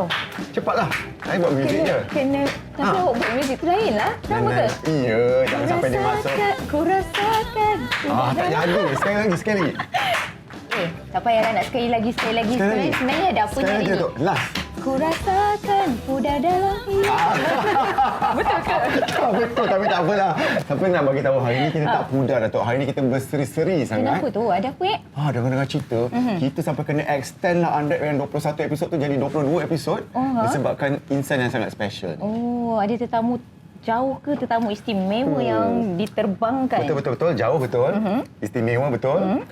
Wow. Cepatlah. Saya buat muzik je. Kena. Tapi awak buat muzik tu lain lah. Sama ke? Iya, jangan sampai dia masuk. Ku rasakan. Tak jadi. Sekali lagi. Tak payahlah nak sekali lagi. Sebenarnya ada apa Sekali hari lagi ni? tu. Last. Ku rasakan muda dalam hidup. Betul ke? Betul, tapi tak apalah. Tapi nak bagi tahu hari ni kita tak pudar, Datuk. Hari ni kita berseri-seri sangat. Kenapa tu? Ada apa? Dengar cerita, kita sampai kena extend lah Android yang 21 episod tu jadi 22 episod disebabkan insan yang sangat special. Ada tetamu jauh ke tetamu istimewa yang diterbangkan? Betul. Jauh betul. Istimewa betul.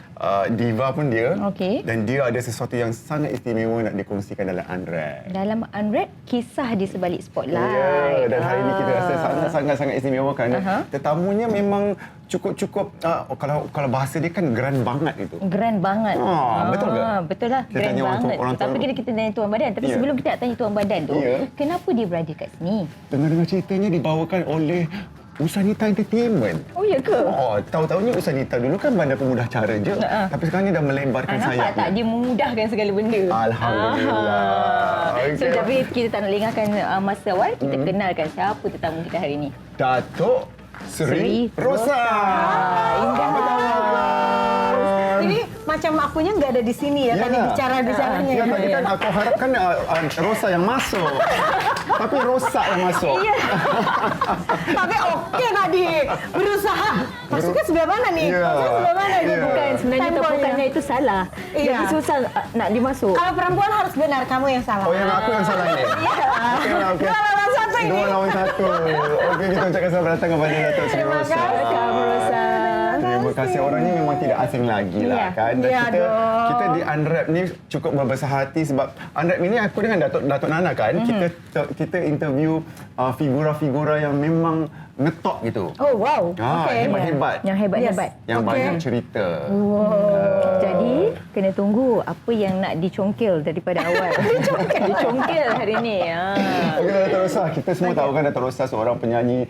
Diva pun dia. Okey. Dan dia ada sesuatu yang sangat istimewa nak dikongsikan dalam Android. Dalam Android, kisah di sebalik spotlight. Ya, dan hari ini kita rasa sangat-sangat istimewa kerana tetamunya memang cukup kalau bahasa dia kan grand banget itu. Grand banget. Betul ke? Betul lah, Kita grand tanya banget. orang Tapi kita tanya Tuan Badan. Tapi sebelum kita nak tanya Tuan Badan tu, kenapa dia berada kat sini? Dengar ceritanya dibawakan oleh Usanita Entertainment. Oh, ya ke? Tahu-tahunya Usanita dulu kan bandar pemudah cara je. Tapi sekarang ni dah melebarkan sayap. Nampak tak? Dia memudahkan segala benda. Alhamdulillah. So, tapi kita tak nak lengahkan masa awal. Kita kenalkan siapa tetamu kita hari ini. Datuk Seri Rosa. Indah. Ini macam akunya nggak ada di sini ya, tadi bicara-bicaranya. Ya, tadi kan aku harapkan Rosa yang masuk. Tapi Rosa yang masuk. Iya. Tapi oke tadi berusaha. Masuknya sebelah mana nih? Masuknya sebelah mana nih? Bukan, sebenarnya tepukannya itu salah. Iya. Jadi susah nak dimasuk. Kalau perempuan harus benar, kamu yang salah. Oh, yang aku yang salah ni? Okey. 2 lawan 1 ini. 2 lawan 1. Okey, kita ucapkan selamat datang kepada Datuk Seri Terima Rosa. kasih, Rosa. Terima kasih. Orangnya memang tidak asing lagi lah kan. Dan kita di Unwrap ni cukup berbesar hati sebab Unwrap ini aku dengan Datuk Nana kan, kita interview figura-figura yang memang ngetop gitu. Oh, wow. Hebat-hebat. Yang hebat-hebat. Yang banyak cerita. Jadi, kena tunggu apa yang nak dicongkel daripada awal. Dicongkel hari ni. Okey, Datuk Rosa. Kita semua tahu kan Datuk Rosa seorang penyanyi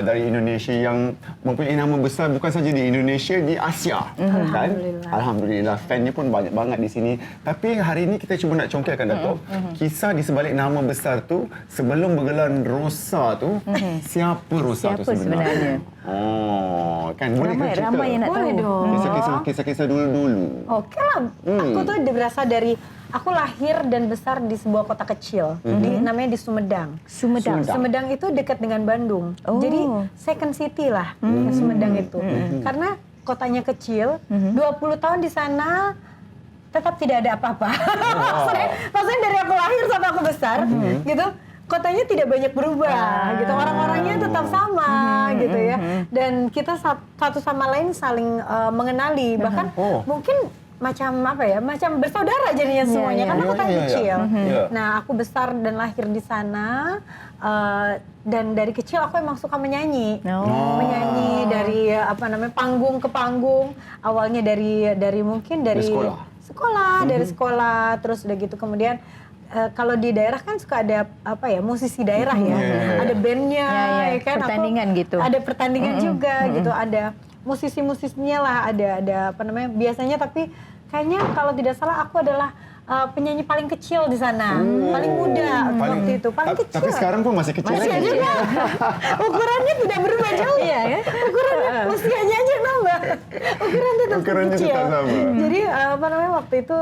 dari Indonesia yang mempunyai nama besar bukan saja di Indonesia, di Asia. Kan? Alhamdulillah. Fan-nya pun banyak banget di sini. Tapi hari ini kita cuba nak congkelkan, Datuk. Kisah di sebalik nama besar tu, sebelum bergelar Rosa tu, siapa Rosa tu sebenarnya? Kan boleh kan cerita? Ramai yang nak Boleh tahu. dong. Kisah-kisah dulu-dulu. Oke lah. Aku tuh berasal dari, aku lahir dan besar di sebuah kota kecil, namanya di Sumedang. Sumedang itu dekat dengan Bandung. Jadi second city lah Sumedang itu. Karena kotanya kecil, 20 tahun di sana tetap tidak ada apa-apa. Maksudnya dari aku lahir sampai aku besar, gitu. Kotanya tidak banyak berubah, gitu. Orang-orangnya tetap sama, gitu ya. Dan kita satu sama lain saling mengenali, bahkan mungkin macam apa ya, macam bersaudara jadinya semuanya, karena kotanya kecil. Nah, aku besar dan lahir di sana, dan dari kecil aku emang suka menyanyi, menyanyi dari panggung ke panggung. Awalnya dari mungkin dari sekolah, dari sekolah, terus udah gitu kemudian. Kalau di daerah kan suka ada musisi daerah ya, ada bandnya, kan pertandingan gitu. Ada pertandingan juga gitu, ada musisi-musisinya lah, ada biasanya, tapi kayaknya kalau tidak salah aku adalah penyanyi paling kecil di sana, paling muda waktu itu, paling kecil. Tapi sekarang pun masih kecil masih lagi. juga. Ukurannya tidak berubah jauh ya, ukurannya usianya aja nambah, ukurannya tetap kecil. Jadi waktu itu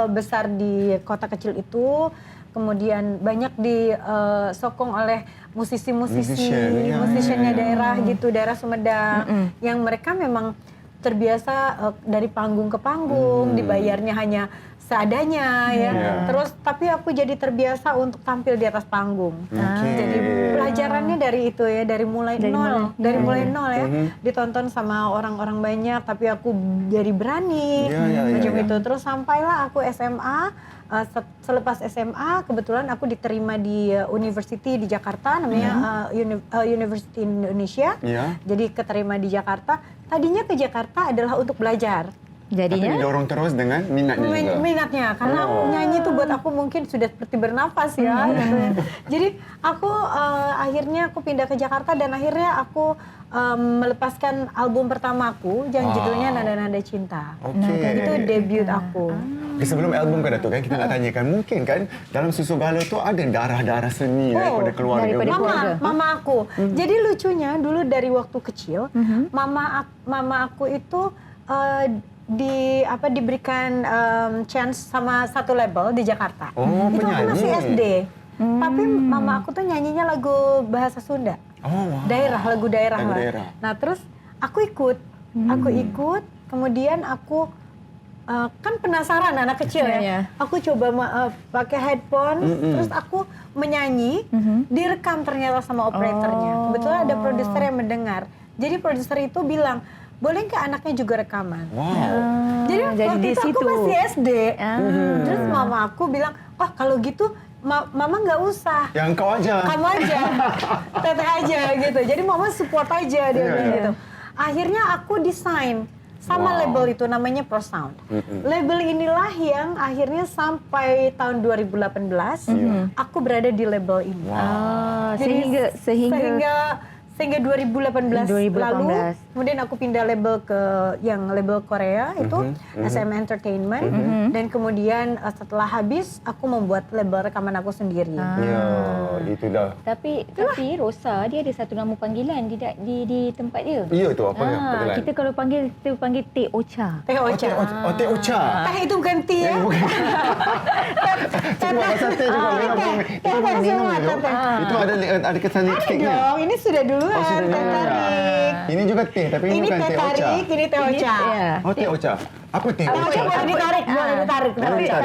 besar di kota kecil itu, kemudian banyak disokong oleh musisiannya daerah gitu, daerah Sumedang, yang mereka memang terbiasa dari panggung ke panggung, dibayarnya hanya seadanya ya. Terus tapi aku jadi terbiasa untuk tampil di atas panggung. Jadi pelajarannya dari itu ya, dari mulai nol ya. Ditonton sama orang-orang banyak, tapi aku jadi berani macam itu. Terus sampailah aku SMA. Selepas SMA kebetulan aku diterima di university di Jakarta, namanya University Indonesia. Jadi keterima di Jakarta. Tadinya ke Jakarta adalah untuk belajar. Jadinya tapi didorong terus dengan minatnya juga. Minatnya, karena nyanyi itu buat aku mungkin sudah seperti bernafas ya. Gitu ya. Jadi aku akhirnya aku pindah ke Jakarta dan akhirnya aku melepaskan album pertamaku yang judulnya Nada-Nada Cinta. Itu debut aku. Sebelum album kan Datuk kan kita nak tanyakan, mungkin kan dalam Susu Galau tu ada darah-darah seni daripada keluarga. daripada keluarga. Mama aku. Jadi lucunya dulu dari waktu kecil, mama aku itu diberikan chance sama satu label di Jakarta. Oh, itu aku penyanyi. masih SD. Tapi mama aku tuh nyanyinya lagu bahasa Sunda. Oh, wow. Lagu daerah Lagu lah. daerah. Nah terus aku ikut, kemudian aku kan penasaran anak kecil ya. Aku coba pakai headphone, terus aku menyanyi, direkam ternyata sama operatornya. Kebetulan ada produser yang mendengar. Jadi produser itu bilang, boleh nggak anaknya juga rekaman? Wow. Jadi jadi waktu di itu aku situ. masih SD. Terus mama aku bilang, wah kalau gitu mama nggak usah. Yang kau aja. Kamu aja, teteh aja gitu. Jadi mama support aja dia bilang gitu. Akhirnya aku desain sama label itu namanya Pro Sound. Label inilah yang akhirnya sampai tahun 2018 aku berada di label ini. Jadi sehingga 2018 lalu, kemudian aku pindah label ke yang label Korea itu SM Entertainment, dan kemudian setelah habis aku membuat label rekaman aku sendiri. Ya, itu dah. Tapi Rosa dia ada satu nama panggilan di tempat dia. Iya tu apa panggilan? Kita kalau panggil Teh Ocha. Teh Ocha. Teh Ocha. Teh itu bukan tea ya? Cuma pasal teh juga minum. Itu minum itu. Itu ada kesan lipstiknya. Dong, ini sudah duluan. Oh, sudah teh duluan. tarik. Ini juga teh, tapi ini bukan teh Ocha. Ini teh Ocha. Ya. Oh, teh Ocha. Apa teh Teh Ocha Ocha? boleh ditarik, boleh ditarik.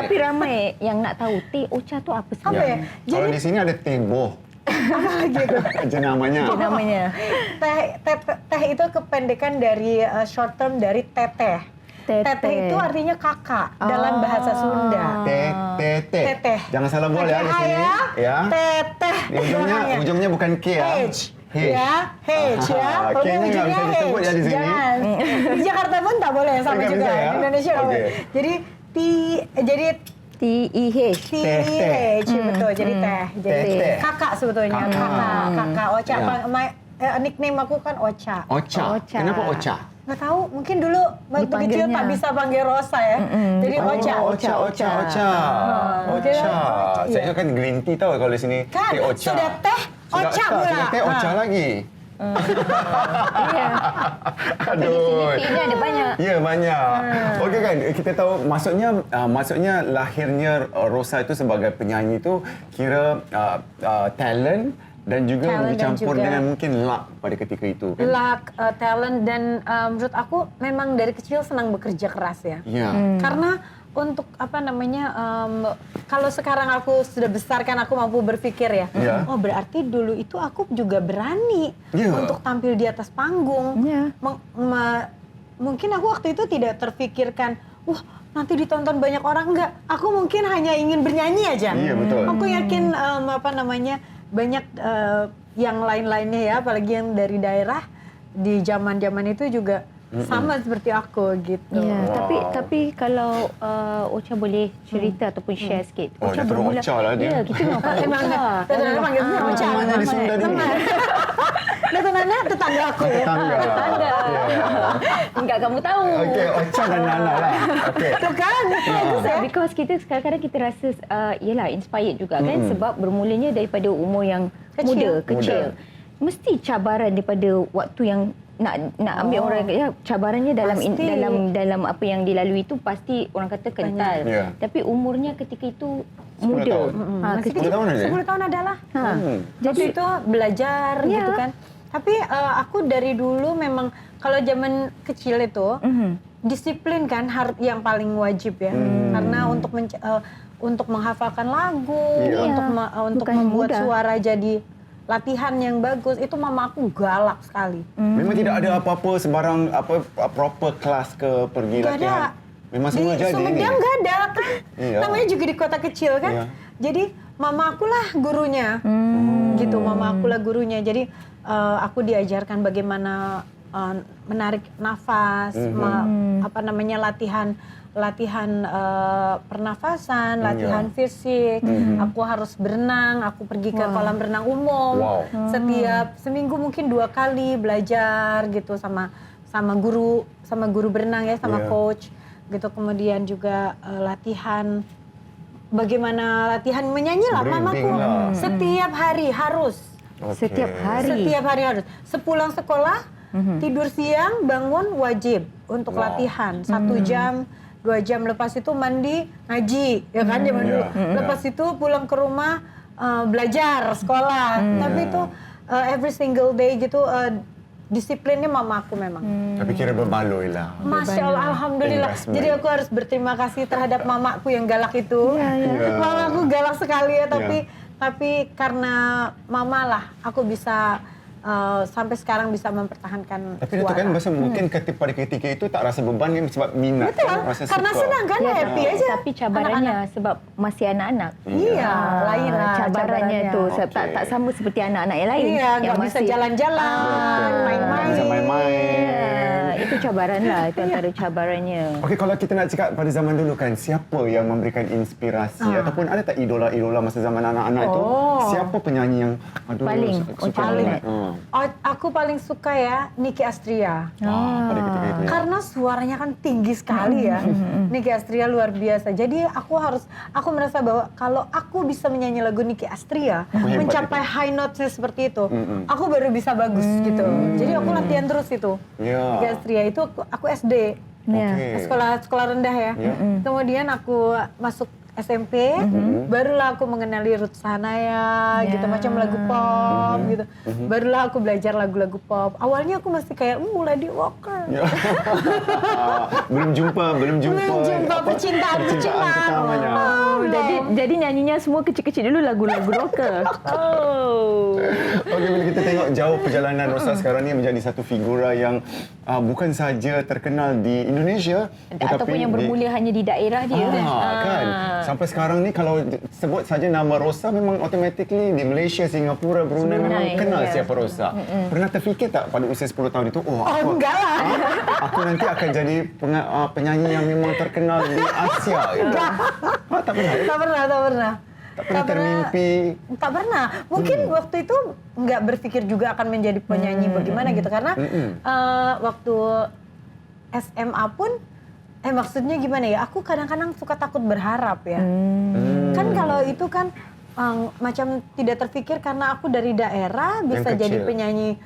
Tapi ramai yang nak tahu Teh Ocha tu apa sih? Apa ya? Kalau di sini ada teh boh. Apa lagi itu? Aja namanya. Namanya. Teh itu kependekan dari short term dari teteh. Teteh itu artinya kakak dalam bahasa Sunda. Teteh. Teteh. Jangan salah boleh ya di sini. Ya. Teteh. Di ujungnya bukan K ya. H. Ya, H ya. Kayaknya nggak bisa disebut ya di sini. Jangan. Di Jakarta pun tak boleh sama Nggak juga. bisa ya? Di Indonesia nggak boleh. Jadi TEH. TH betul. Jadi teh. Jadi Teh. kakak sebetulnya. Kakak Ocha. Nickname aku kan Ocha. Ocha. Kenapa Ocha? Nggak tahu, mungkin dulu waktu kecil tak bisa panggil Rosa ya. Jadi Ocha. Ocha. Saya ingat kan green tea tahu kalau di sini Kan, teh Ocha. sudah teh Ocha pula. Sudah teh Ocha lagi. Iya. Tapi di sini T-nya ada banyak. Ya, banyak. Okey kan, kita tahu maksudnya lahirnya Rosa itu sebagai penyanyi itu kira talent dan juga Talent bercampur dan juga dengan mungkin luck pada ketika itu kan. Luck, talent, dan menurut aku memang dari kecil senang bekerja keras ya. Ya. Karena untuk kalau sekarang aku sudah besar kan aku mampu berpikir ya. Oh berarti dulu itu aku juga berani untuk tampil di atas panggung. Mungkin aku waktu itu tidak terfikirkan, wah nanti ditonton banyak orang, enggak. Aku mungkin hanya ingin bernyanyi aja. Iya betul. Aku yakin banyak yang lain-lainnya ya, apalagi yang dari daerah di zaman-zaman itu juga sama seperti aku gitu. Ya, tapi kalau Ocha boleh cerita ataupun share sikit. Oh, dia terus Ocha lah dia. Ya, kita memang panggil Ocha. Tetangga panggil Ocha. Namanya di Sunda dulu. Nana tetangga aku ya. Tetangga. Enggak kamu tahu. Okey, Ocha dan Nana lah. Okey. Itu kan. Because kita kadang-kadang kita rasa yalah inspired juga kan, sebab bermulanya daripada umur yang kecil. Mesti cabaran daripada waktu yang nak ambil orang ya, cabarannya dalam apa yang dilalui itu pasti orang kata kental. Tapi umurnya ketika itu 10 muda. tahun. 10 tahun aja. 10 tahun adalah. Jadi itu belajar gitu kan. Tapi aku dari dulu memang kalau zaman kecil itu disiplin kan yang paling wajib ya. Karena untuk menghafalkan lagu, untuk membuat suara jadi latihan yang bagus, itu mama aku galak sekali. Memang tidak ada apa-apa sembarang proper kelas ke pergi Gak latihan. ada. Memang semua Di jadi Sumedang ini. nggak ada kan. Namanya juga di kota kecil kan. Iya. Jadi mama akulah gurunya. Gitu, mama akulah gurunya. Jadi aku diajarkan bagaimana menarik nafas, latihan latihan pernafasan, latihan fisik. Aku harus berenang, aku pergi ke kolam renang umum. Setiap seminggu mungkin 2 kali belajar gitu sama guru berenang ya, sama coach gitu. Kemudian juga latihan bagaimana latihan menyanyi lah mamaku. Setiap hari harus. Setiap hari harus. Sepulang sekolah, tidur siang, bangun wajib untuk latihan. 1 jam, 2 jam, lepas itu mandi, ngaji, ya kan zaman dulu. Lepas itu pulang ke rumah belajar, sekolah. Tapi itu every single day gitu, disiplinnya mamaku memang. Tapi kira berbaloi lah. Masya Allah, alhamdulillah. Jadi aku harus berterima kasih terhadap mamaku yang galak itu. Mamaku galak sekali ya, tapi karena mama lah aku bisa sampai sekarang bisa mempertahankan. Tapi itu kan masa mungkin pada ketika itu tak rasa beban kan sebab minat. Betul, kan, rasa karena suka. senang kan, happy aja. Tapi cabarannya sebab masih anak-anak. Iya, lain lah cabarannya tu tak sama seperti anak-anak yang lain. Iya, nggak bisa jalan-jalan, main-main. Bisa main-main. Itu cabaran lah, itu antara cabarannya. Okey, kalau kita nak cakap pada zaman dulu kan, siapa yang memberikan inspirasi ataupun ada tak idola-idola masa zaman anak-anak itu? Siapa penyanyi yang Paling, suka paling. banget? Aku paling suka ya Nicky Astria. Pada ketika itu ya. Karena suaranya kan tinggi sekali ya. Nicky Astria luar biasa. Jadi aku merasa bahwa kalau aku bisa menyanyi lagu Nicky Astria, hebat mencapai high note-nya seperti itu, aku baru bisa bagus gitu. Jadi aku latihan terus itu. Nicky Astria itu aku SD. Sekolah rendah ya. Kemudian aku masuk SMP, barulah aku mengenali Ruth Sahanaya, gitu, macam lagu pop, gitu. Barulah aku belajar lagu-lagu pop. Awalnya aku masih kayak, Lady Walker. belum jumpa percintaan pertamanya. Jadi nyanyinya semua kecil-kecil dulu lagu-lagu rocker. Okey, bila kita tengok jauh perjalanan Rosa sekarang ni menjadi satu figura yang bukan saja terkenal di Indonesia, ataupun yang bermula hanya di daerah dia. Kan? Sampai sekarang ni kalau sebut saja nama Rosa memang automatically di Malaysia, Singapura, Brunei memang kenal siapa Rosa. Pernah terfikir tak pada usia 10 tahun itu, Enggak lah. aku nanti akan jadi penyanyi yang memang terkenal di Asia. Enggak. Tak pernah. Tak pernah. Tak pernah termimpi. Tak pernah. Mungkin waktu itu nggak berpikir juga akan menjadi penyanyi bagaimana gitu. Karena waktu SMA pun, maksudnya gimana ya, aku kadang-kadang suka takut berharap ya. Kan kalau itu kan macam tidak terpikir karena aku dari daerah bisa jadi penyanyi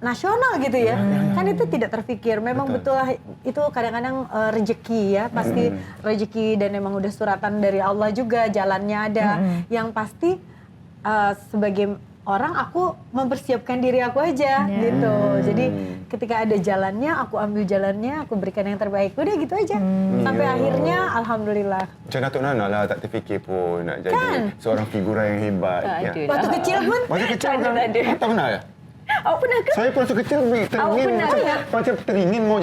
nasional gitu ya. Kan itu tidak terpikir. Memang betul lah, itu kadang-kadang rezeki ya, pasti rezeki dan memang udah suratan dari Allah juga, jalannya ada. Yang pasti sebagai orang aku mempersiapkan diri aku aja gitu. Jadi ketika ada jalannya, aku ambil jalannya, aku berikan yang terbaik. Udah gitu aja. Sampai akhirnya alhamdulillah. Macam Datuk Nana lah, tak terfikir pun nak jadi seorang figura yang hebat. Waktu kecil pun. Waktu kecil kan? Tak pernah ya? Awak pernah ke? Saya pun waktu kecil teringin macam teringin mau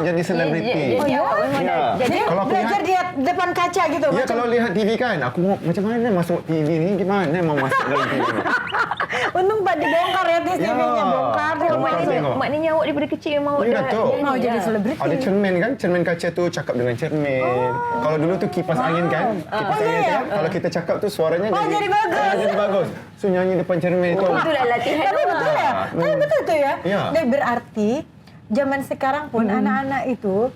jadi selebriti. Jadi kalau aku belajar di depan kaca gitu. Ya, kalau lihat TV kan, aku mau macam mana masuk TV ni, gimana mau masuk dalam TV ni. Untung Pak dibongkar ya TV-nya, bongkar. Maknanya awak daripada kecil memang awak dah mau jadi selebriti. Ada cermin kan, cermin kaca tu cakap dengan cermin. Kalau dulu tu kipas angin kan, kipas angin kan, kalau kita cakap tu suaranya jadi bagus. Jadi bagus. So nyanyi depan cermin tu. Itulah latihan. Tapi betul ya? Tapi betul tuh ya? Ya. Dan berarti zaman sekarang pun anak-anak itu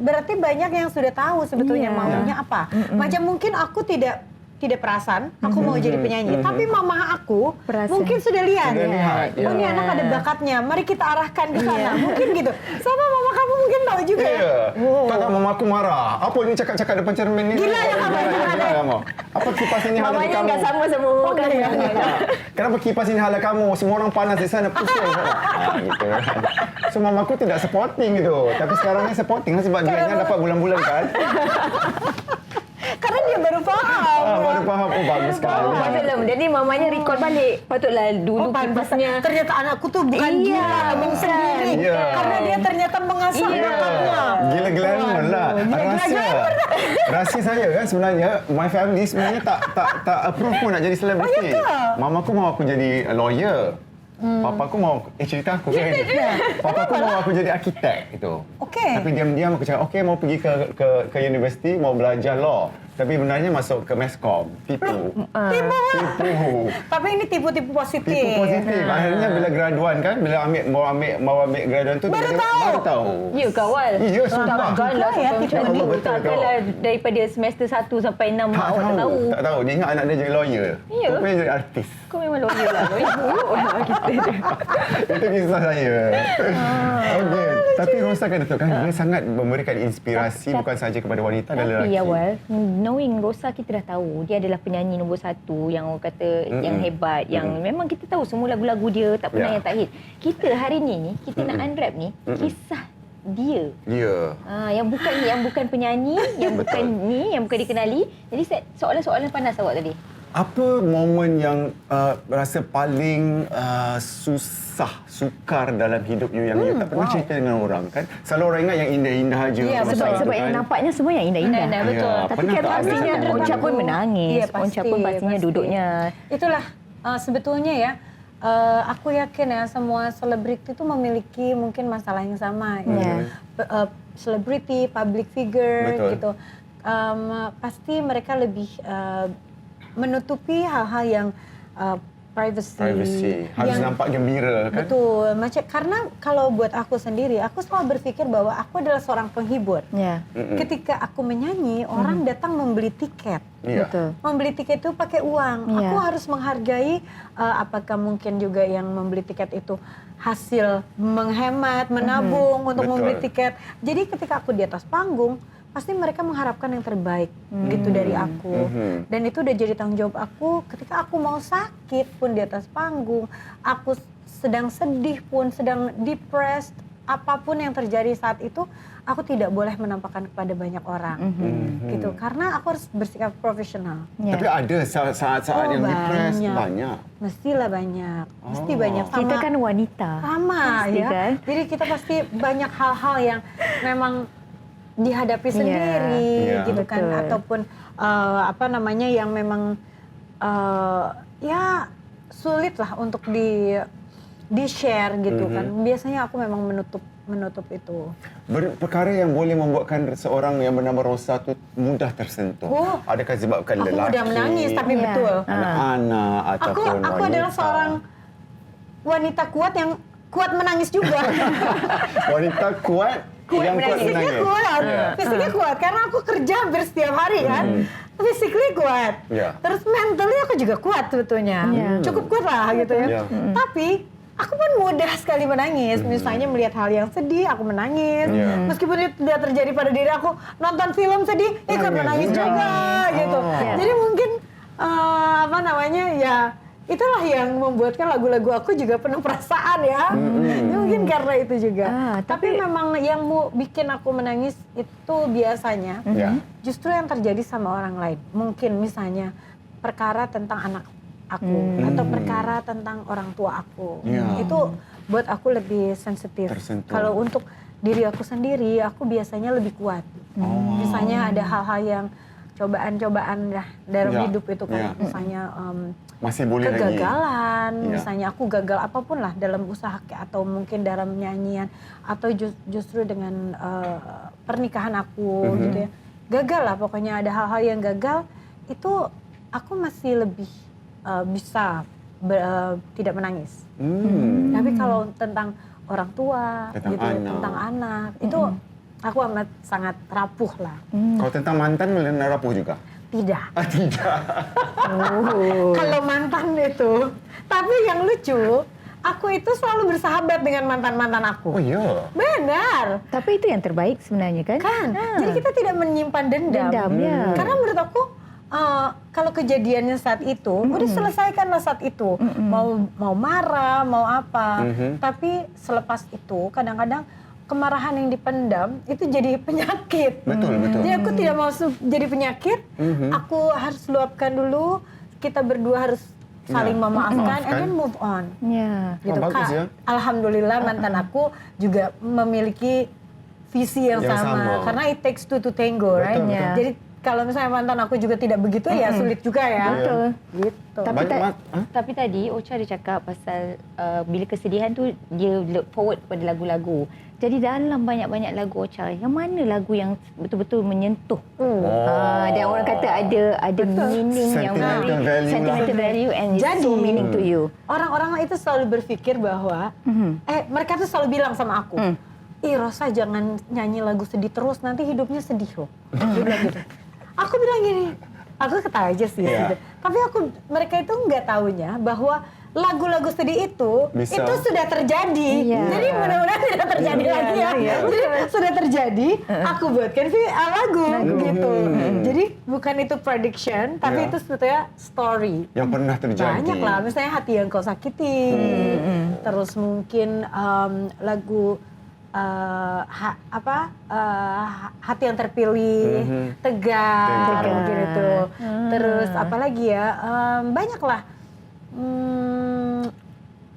berarti banyak yang sudah tahu sebetulnya maunya apa. Macam mungkin aku tidak perasan, aku mau jadi penyanyi. Tapi mama aku mungkin sudah lihat. Oh, ini anak ada bakatnya, mari kita arahkan ke sana. Mungkin gitu. Sama mama kamu mungkin tahu juga. Kakak mama aku marah. Apa ini cakap-cakap depan cermin ni? Gila ya kamu. Apa kipas ini halang Mamanya kamu? enggak sama mama kamu. Kenapa kipas ini halang kamu? Semua orang panas di sana, pusing. Gitu. So mamaku tidak supporting gitu. Tapi sekarang ni supporting sebab dia dapat bulan-bulan kan. Karena dia baru paham. Baru faham. Oh, bagus sekali. Patutlah. Jadi mamanya record balik. Patutlah dulu kipasnya. Ternyata anakku tuh bukan gila, abang sendiri. Karena dia ternyata mengasah bakatnya. Gila glamour lah. Rahsia saya kan sebenarnya, my family sebenarnya tak approve pun nak jadi selebriti. Mamaku mau aku jadi lawyer. Papaku mau cerita aku kan. Papaku mau aku jadi arkitek itu. Okey. Tapi diam-diam aku cakap, okey mau pergi ke universiti mau belajar law. Tapi benarnya masuk ke meskom. Tipu. Tipu. Tapi ini tipu-tipu positif. Tipu positif. Akhirnya bila graduan kan, bila mau ambil graduan tu Baru baru tahu. Ya kawal. Ya, sumpah. Takkanlah Ya, sampai tipu. macam ni. Betul, Takkanlah daripada semester 1 sampai 6 awak tak tahu. Tak tahu. Dia ingat anak dia jadi lawyer. Ya. Rupanya jadi artis. Kau memang lawyer lah. Lawyer buruk lah kita. Itu kisah saya. Okey. Tapi Rosa kan Datuk kan dia sangat memberikan inspirasi bukan sahaja kepada wanita dan lelaki. Tapi awal, knowing Rosa kita dah tahu dia adalah penyanyi nombor 1 yang orang kata yang hebat, yang memang kita tahu semua lagu-lagu dia tak pernah yang tak hit. Kita hari ni kita nak unwrap ni kisah dia. Ya. Yang bukan penyanyi, yang bukan ni, yang bukan dikenali. Jadi soalan-soalan panas awak tadi. Apa momen yang rasa paling sukar dalam hidup you yang you tak pernah cerita dengan orang kan? Selalu orang ingat yang indah-indah aja. Ya, Sebab yang nampaknya semua yang indah-indah. Indah-indah, betul. Ya, Tapi pernah kan tak ada pastinya satu Onca pun momen? menangis. Iya, pasti, Onca pun pastinya pasti. duduknya. Itulah sebetulnya ya, aku yakin ya semua selebriti itu memiliki mungkin masalah yang sama. Ya. Selebriti, public figure, Betul. gitu. Pasti mereka lebih menutupi hal-hal yang privacy. Harus yang nampak gembira kan? betul. Karena kalau buat aku sendiri, aku selalu berpikir bahwa aku adalah seorang penghibur. Ya. Ketika aku menyanyi, orang datang membeli tiket. Ya. Betul. Membeli tiket itu pakai uang. Iya. Aku harus menghargai apakah mungkin juga yang membeli tiket itu hasil menghemat, menabung untuk Betul. membeli tiket. Jadi ketika aku di atas panggung, pasti mereka mengharapkan yang terbaik gitu dari aku. Dan itu udah jadi tanggung jawab aku ketika aku mau sakit pun di atas panggung, aku sedang sedih pun, sedang depressed, apapun yang terjadi saat itu, aku tidak boleh menampakkan kepada banyak orang. Gitu. Karena aku harus bersikap profesional. Ya. Tapi ada saat-saat yang depressed banyak. banyak. Mestilah banyak. Mesti banyak. Sama, Kita kan wanita. sama Pasti ya. kan? Jadi kita pasti banyak hal-hal yang memang dihadapi sendiri Iya. gitu kan, Betul. ataupun yang memang ya sulit lah untuk di share gitu kan. Biasanya aku memang menutup itu. Perkara yang boleh membuatkan seorang yang bernama Rosa tu mudah tersentuh. Oh. Adakah sebabkan Aku lelaki? mudah menangis tapi Iya. betul. Anak-anak ataupun wanita. Aku adalah seorang wanita kuat yang kuat menangis juga. Wanita kuat yang kuat Fisiknya menangis. kuat, fisiknya kuat karena aku kerja hampir setiap hari kan. Physically kuat, Ya. terus mentally aku juga kuat sebetulnya, cukup kuat lah gitu ya. Ya. Tapi aku pun mudah sekali menangis. Misalnya melihat hal yang sedih, aku menangis. Ya. Meskipun itu tidak terjadi pada diri aku, nonton film sedih, ikut menangis juga gitu. Jadi mungkin ya itulah yang membuatkan lagu-lagu aku juga penuh perasaan ya. Ya mungkin karena itu juga. Tapi memang yang mau bikin aku menangis itu biasanya Ya. justru yang terjadi sama orang lain. Mungkin misalnya perkara tentang anak aku atau perkara tentang orang tua aku. Ya. Itu buat aku lebih sensitif. Tersentuh. Kalau untuk diri aku sendiri, aku biasanya lebih kuat. Misalnya ada hal-hal yang cobaan-cobaan dalam Ya. hidup itu kan. Ya. Misalnya Masih boleh lagi. kegagalan, Ya. misalnya aku gagal apapun lah dalam usaha atau mungkin dalam nyanyian atau justru dengan pernikahan aku gitu ya. Gagal lah pokoknya, ada hal-hal yang gagal itu aku masih lebih bisa tidak menangis. Tapi kalau tentang orang tua Tentang gitu, anak. tentang anak itu aku amat sangat rapuh lah. Kalau tentang mantan boleh rapuh juga? Tidak. Tidak. Kalau mantan itu, tapi yang lucu, aku itu selalu bersahabat dengan mantan-mantan aku. Oh iya. Benar, Tapi itu yang terbaik sebenarnya kan? kan? Jadi kita tidak menyimpan dendam. Dendam, ya. Karena menurut aku, kalau kejadiannya saat itu, udah selesaikanlah saat itu. Mau marah, mau apa. Tapi selepas itu, kadang-kadang kemarahan yang dipendam itu jadi penyakit. Betul. Jadi aku tidak mau jadi penyakit. Aku harus luapkan dulu. Kita berdua harus saling memaafkan, and then move on. Ya. Gitu. bagus ya. Alhamdulillah mantan aku juga memiliki visi yang Yang sama. sama. Karena it takes two to tango, right? Betul. Jadi kalau misalnya mantan aku juga tidak begitu ya sulit juga ya. Betul. Gitu. Tapi tadi Ocha ada cakap pasal bila kesedihan tu dia look forward pada lagu-lagu. Jadi dalam banyak-banyak lagu Ocha, yang mana lagu yang betul-betul menyentuh? Dan orang kata ada meaning yang Sentimental value sentimental value and it's so meaning to you. Orang-orang itu selalu berpikir bahwa mereka tuh selalu bilang sama aku, "Ih, Rosa jangan nyanyi lagu sedih terus, nanti hidupnya sedih loh." Dia bilang gitu. Aku bilang gini, aku ketawa aja sih. Gitu. Tapi mereka itu nggak taunya bahwa lagu-lagu sedih itu sudah terjadi. Jadi mudah-mudahan tidak terjadi lagi ya. Jadi sudah terjadi, aku buatkan lagu gitu. Jadi bukan itu prediction, tapi itu sebetulnya story. Yang pernah terjadi. Banyak lah, misalnya Hati Yang Kau Sakiti. Terus mungkin lagu Hati Yang Terpilih, Tegar, mungkin itu. Terus apa lagi ya? Banyak lah.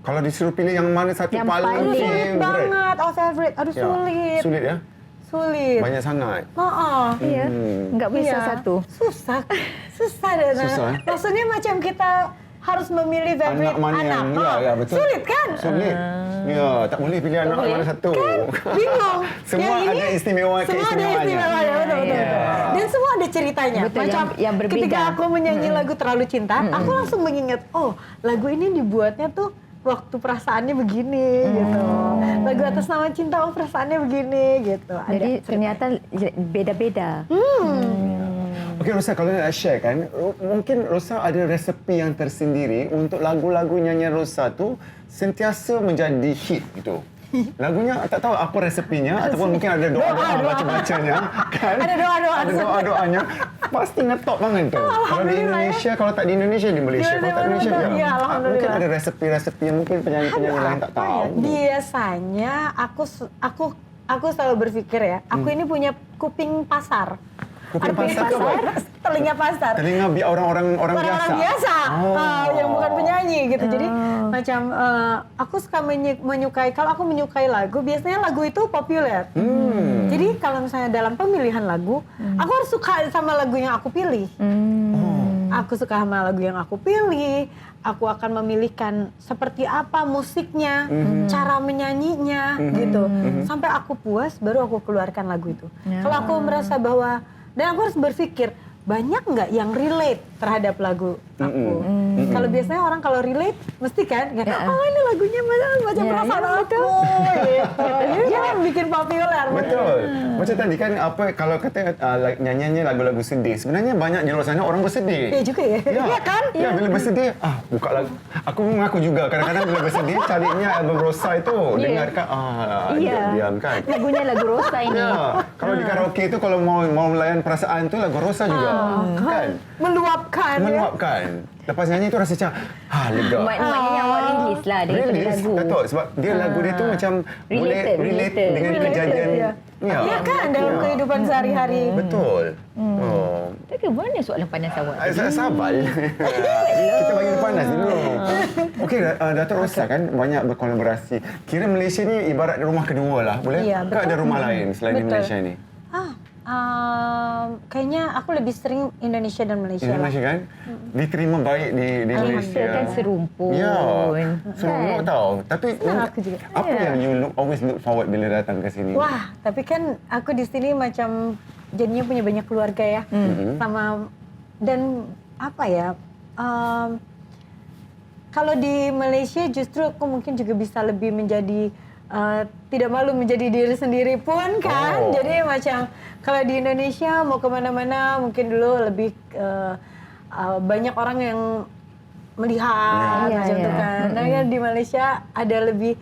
Kalau disuruh pilih yang mana satu paling sulit banget, favorite. Aduh sulit. Sulit ya? Sulit. Banyak sangat. Iya. Enggak bisa satu. Susah Dana. Susah. Maksudnya macam kita harus memilih favorite anak mana yang ya betul. Sulit kan? Sulit. Ya, tak boleh pilih anak mana satu. Kan? Bingung. Semua ada istimewa Semua ada istimewanya, betul. Dan semua ada ceritanya. Betul, macam yang berbeda. ketika aku menyanyi lagu Terlalu Cinta, aku langsung mengingat, oh lagu ini dibuatnya tuh waktu perasaannya begini gitu. Lagu Atas Nama Cinta, perasaannya begini gitu. Jadi ternyata beda-beda. Okey Rosa, kalau nak share kan, mungkin Rosa ada resepi yang tersendiri untuk lagu-lagu nyanyian Rosa tu sentiasa menjadi hit gitu. Lagunya tak tahu apa resepinya ataupun mungkin ada doa-doa baca-bacanya kan. Ada doa-doa. Ada doa-doanya. Pasti ngetop banget tu. Kalau di Indonesia, kalau tak di Indonesia di Malaysia, kalau tak di Malaysia ya. Alhamdulillah. Mungkin ada resepi-resepi yang mungkin penyanyi-penyanyi lain tak tahu. Biasanya aku selalu berpikir ya, aku ini punya kuping pasar. Kuping pasar tu apa? Telinga pasar. Telinga orang-orang biasa. Biasa, yang bukan penyanyi gitu. Jadi macam aku suka menyukai, kalau aku menyukai lagu, biasanya lagu itu populer. Jadi kalau misalnya dalam pemilihan lagu, aku harus suka sama lagu yang aku pilih. Aku suka sama lagu yang aku pilih. Aku akan memilihkan seperti apa musiknya, cara menyanyinya, gitu. Sampai aku puas, baru aku keluarkan lagu itu. Kalau aku merasa bahwa, dan aku harus berpikir, banyak nggak yang relate terhadap lagu aku? Kalau biasanya orang kalau relate, mesti kan, oh ini lagunya macam perasaan aku, gitu. Dia bikin populer. Betul. Macam tadi kan kalau kata nyanyiannya lagu-lagu sedih, sebenarnya banyak di luar sana orang bersedih. Iya juga ya. Iya kan? Ya, bila bersedih, buka lagu. Aku mengaku juga kadang-kadang bila bersedih carinya album Rosa itu, dengarkan diam kan. Lagunya lagu Rosa ini. Ya, kalau di karaoke itu kalau mau melayan perasaan tu lagu Rosa juga. Kan? Meluapkan. Lepas nyanyi tu rasa macam lega. Maknanya awak release lah daripada lagu. Datuk, sebab dia lagu dia tu macam boleh relate dengan kejadian. Ya kan, dalam kehidupan sehari-hari. Betul. Tapi mana soalan panas awak? Sabar. Kita bagi dia panas dulu. Okey, Datuk Rosa kan banyak berkolaborasi. Kira Malaysia ni ibarat rumah kedua lah. Boleh? Ya, ke ada rumah lain selain di Malaysia ni? Kayaknya aku lebih sering Indonesia dan Malaysia. Indonesia kan? Diterima baik di Malaysia. Kan serumpun. Ya, seronok tau. Tapi aku juga. apa yang you always look forward bila datang ke sini? Wah, tapi kan aku di sini macam jadinya punya banyak keluarga ya. Sama, dan apa ya, kalau di Malaysia justru aku mungkin juga bisa lebih menjadi tidak malu menjadi diri sendiri pun kan. Jadi macam kalau di Indonesia mau kemana-mana mungkin dulu lebih banyak orang yang melihat macam itu kan. Nah ya di Malaysia ada lebih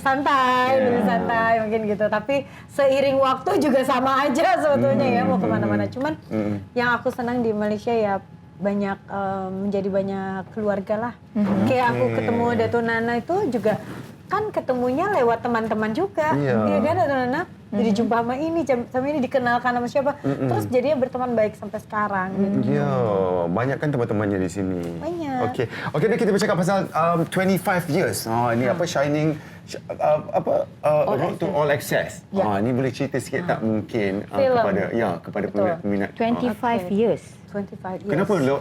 santai, lebih santai mungkin gitu. Tapi seiring waktu juga sama aja sebetulnya ya mau kemana-mana. Cuman yang aku senang di Malaysia ya banyak menjadi banyak keluarga lah. Kayak aku ketemu Dato' Nana itu juga kan ketemunya lewat teman-teman juga. Dia kan Dato' Nana jadi jumpa sama ini dikenalkan sama siapa. Terus jadinya berteman baik sampai sekarang. Gitu. Ya, banyak kan teman-temannya di sini. Banyak. Okey, kita bercakap pasal 25 years. Ini apa Shining Road to All Access. Ni boleh cerita sikit tak mungkin kepada peminat. 25 years. 25 years.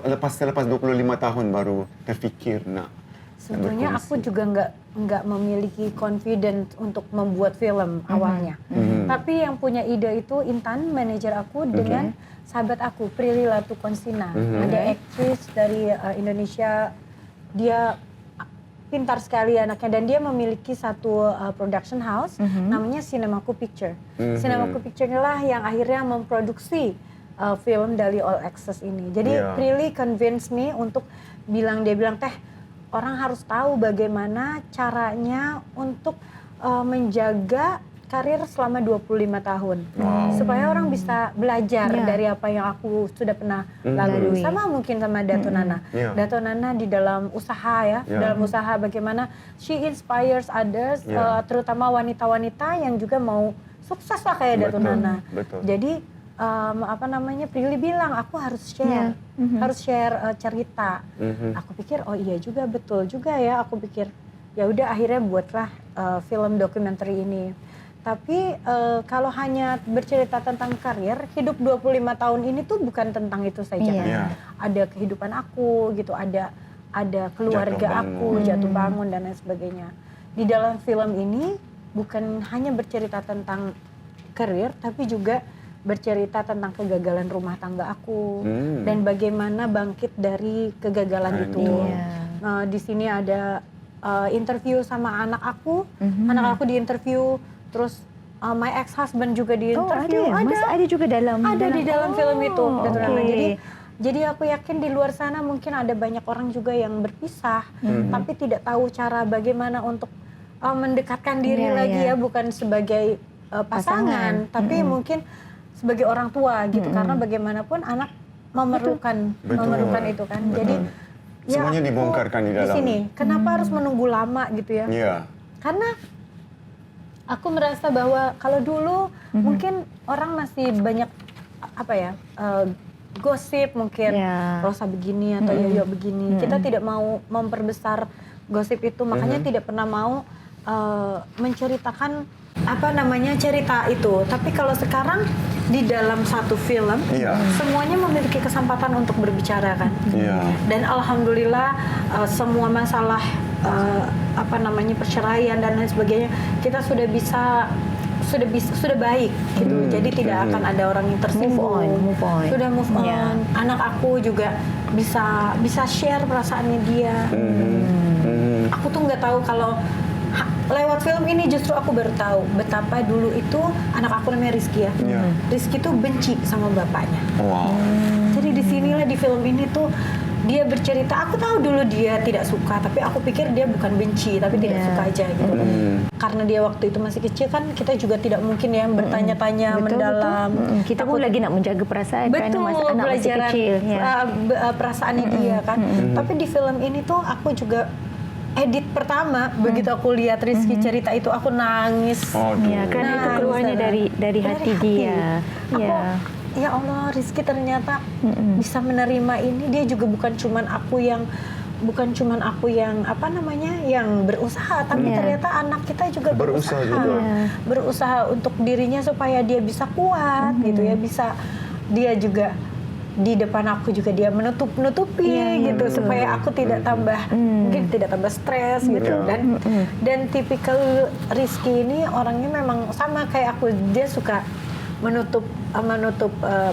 Kenapa selepas 25 tahun baru terfikir nak? Sebetulnya aku juga nggak memiliki confidence untuk membuat film awalnya. Tapi yang punya ide itu Intan, manajer aku, dengan sahabat aku Prilly Latukonsina. Ada aktris dari Indonesia, dia pintar sekali anaknya dan dia memiliki satu production house namanya Cinemaku Picture. Cinemaku Picture inilah yang akhirnya memproduksi film dari All Access ini. Jadi Prilly convince me untuk dia bilang teh, orang harus tahu bagaimana caranya untuk menjaga karir selama 25 tahun. Supaya orang bisa belajar dari apa yang aku sudah pernah lalui. Sama mungkin sama Dato' Nana. Dato' Nana di dalam usaha dalam usaha bagaimana she inspires others, terutama wanita-wanita yang juga mau sukses lah kayak Dato' Nana. Jadi Prilly bilang aku harus share, harus share cerita. Aku pikir oh iya juga, betul juga ya. Aku pikir ya udah akhirnya buatlah film dokumenter ini. Tapi kalau hanya bercerita tentang karir, hidup 25 tahun ini tuh bukan tentang itu saja. Ada kehidupan aku gitu, ada keluarga aku, jatuh bangun dan lain sebagainya. Di dalam film ini bukan hanya bercerita tentang karir, tapi juga bercerita tentang kegagalan rumah tangga aku dan bagaimana bangkit dari kegagalan itu. Di sini ada interview sama anak aku, anak aku diinterview, terus my ex husband juga diinterview. Ada juga di dalam film itu. Jadi aku yakin di luar sana mungkin ada banyak orang juga yang berpisah, tapi tidak tahu cara bagaimana untuk mendekatkan diri lagi ya, bukan sebagai pasangan, tapi mungkin sebagai orang tua gitu, karena bagaimanapun anak memerlukan itu kan. Jadi semuanya dibongkarkan di dalam. Di sini, kenapa harus menunggu lama gitu ya? Karena aku merasa bahwa kalau dulu mungkin orang masih banyak gosip mungkin Rosa begini atau Yoyo begini. Kita tidak mau memperbesar gosip itu, makanya tidak pernah mau menceritakan cerita itu. Tapi kalau sekarang di dalam satu film semuanya memiliki kesempatan untuk berbicara kan. Dan alhamdulillah semua masalah perceraian dan lain sebagainya kita sudah baik gitu. Jadi tidak akan ada orang yang tersinggung. Move on. Sudah move on. Anak aku juga bisa share perasaannya dia. Aku tuh nggak tahu kalau lewat film ini justru aku baru tahu betapa dulu itu anak aku namanya Rizky ya. Rizky tuh benci sama bapaknya. Jadi disinilah di film ini tuh dia bercerita. Aku tahu dulu dia tidak suka, tapi aku pikir dia bukan benci, tapi tidak suka aja gitu. Karena dia waktu itu masih kecil kan, kita juga tidak mungkin ya bertanya-tanya mendalam. Kita pun lagi nak menjaga perasaan kan anak masih kecil. Perasaannya dia kan. Tapi di film ini tuh aku juga edit pertama, begitu aku lihat Rizky cerita itu aku nangis. Karena itu keluarnya dari hati dia. Ya Allah, Rizky ternyata bisa menerima ini. Dia juga bukan cuman aku yang yang berusaha, tapi ternyata anak kita juga berusaha untuk dirinya supaya dia bisa kuat gitu ya, dia juga di depan aku juga dia menutupi gitu supaya aku tidak tambah mungkin tidak tambah stres gitu. Dan tipikal Rizky ini orangnya memang sama kayak aku, dia suka menutup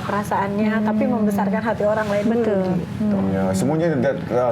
perasaannya tapi membesarkan hati orang lain dulu gitu. Semuanya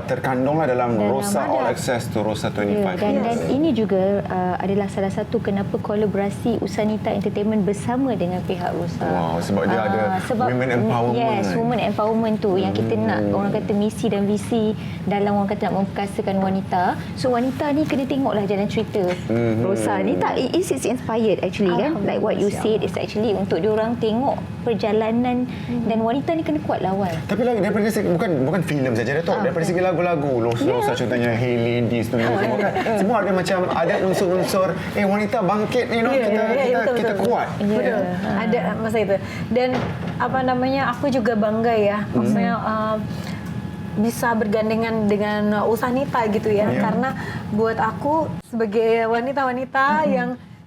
terkandunglah dalam Rosa All Access to Rosa 25 dan ini juga adalah salah satu kenapa kolaborasi Usanita Entertainment bersama dengan pihak Rosa. Sebab dia ada women empowerment. Yes, women empowerment tu yang kita nak, orang kata misi dan visi dalam orang kata nak memperkasakan wanita. So wanita ni kena tengoklah jalan cerita Rosa ni. It's inspired actually kan, like what you said, it's actually untuk diorang tengok perjalanan dan wanita ni kena kuat lawan. Tapi lagi daripada segi bukan filem saja Dato', daripada segi lagu-lagu Rosa contohnya Hey Ladies semua kan, semua ada macam ada unsur-unsur wanita bangkit kita kuat. Ada masa itu. Dan aku juga bangga ya, maksudnya bisa bergandengan dengan Usanita gitu ya. Karena buat aku sebagai wanita-wanita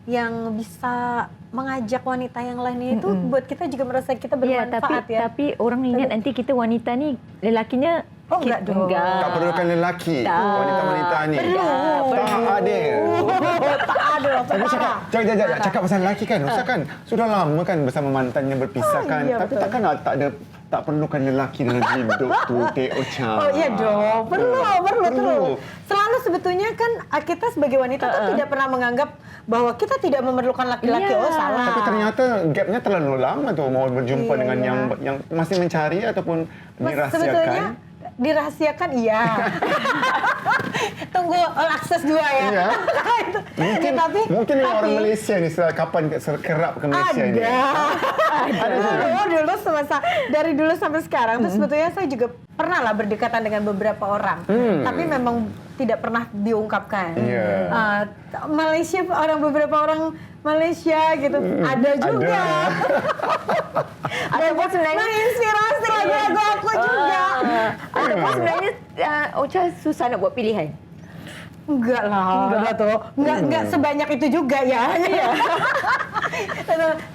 yang bisa mengajak wanita yang lainnya itu buat kita juga merasa kita bermanfaat ya. Tapi orang ingat nanti kita wanita ni lelakinya enggak dong. Tak perlukan lelaki. Wanita-wanita ni. Tak adil. Tak ada. Tapi cakap pasal lelaki kan. Ustaz kan sudah lama kan bersama mantannya berpisah kan. Iya, Tapi betul. takkan tak perlukan lelaki dalam hidup tu, Teh Ocha. Oh iya dong, perlu. Selalu sebetulnya kan kita sebagai wanita tuh tidak pernah menganggap bahwa kita tidak memerlukan laki-laki. Oh salah. Tapi ternyata gapnya terlalu lama tuh mau berjumpa dengan yang masih mencari ataupun dirahsiakan. Dirahsiakan iya. Tunggu all access 2 ya. Iya. Mungkin orang Malaysia ni kapan kerap ke Malaysia ni. Ada dulu dari dulu sampai sekarang tuh sebetulnya saya juga pernah lah berdekatan dengan beberapa orang. Tapi memang tidak pernah diungkapkan. Malaysia beberapa orang Malaysia gitu ada juga. Ataupun sebenarnya menginspirasi lagu-lagu aku juga. Ataupun sebenarnya Ocha susah nak buat pilihan. Enggak sebanyak itu juga ya.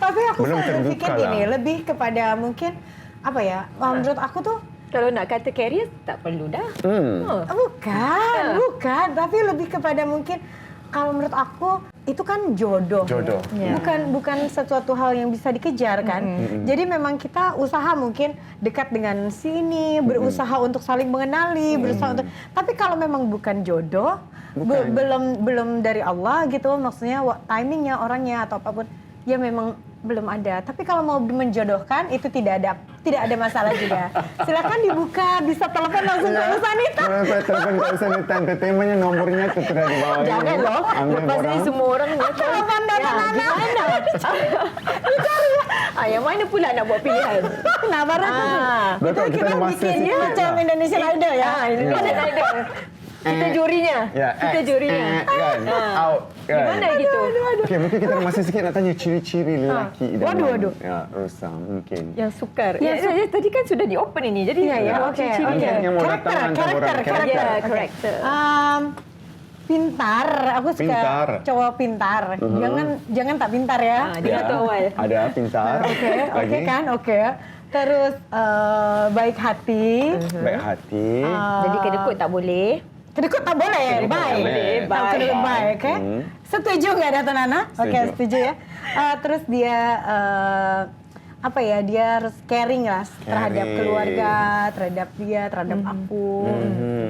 Tapi aku Belum selalu berpikir terbuka gini, lah. lebih kepada mungkin apa ya? Menurut aku tuh Kalau nak kata career tak perlu dah. bukan, tapi lebih kepada mungkin kalau menurut aku itu kan jodoh. Ya. Bukan sesuatu hal yang bisa dikejar kan. Jadi memang kita usaha mungkin dekat dengan sini, berusaha untuk saling mengenali, berusaha untuk. Tapi kalau memang bukan jodoh, belum dari Allah gitu, maksudnya timingnya orangnya atau apapun, ya memang belum ada. Tapi kalau mau menjodohkan itu tidak ada masalah juga. Silakan dibuka, bisa telepon langsung ke Usanita. Telepon ke Usanita, entertainmentnya nomornya tertera di bawah. Jangan loh. Lepas ni semua orang Telepon datang anak. Yang mana pula nak buat pilihan? Nah, baru Betul, kita kita masih bikinnya sikit macam lah. Indonesian Idol ya. Indonesian Idol. Kita jurinya. Kita jurinya. Kan? Out. Kan? Gimana gitu? Okey, mungkin kita masih sikit nak tanya ciri-ciri lelaki dalam. Waduh. Ya, Rosa mungkin. Yang sukar. Tadi kan sudah di open ini. Jadi Okey. Yang mau datang Karakter. Pintar, aku suka Pintar. cowok pintar. Jangan tak pintar ya. Dia tu awal. Ada pintar. Oke kan, oke. Terus baik hati. Baik hati. Jadi kedekut tak boleh. Kedekut tak boleh, Kedekut tak baik. boleh. Kedekut baik, oke. Setuju nggak Dato' Nana? Oke, setuju ya. Terus dia dia harus caring lah terhadap Caring. keluarga, terhadap dia, terhadap aku.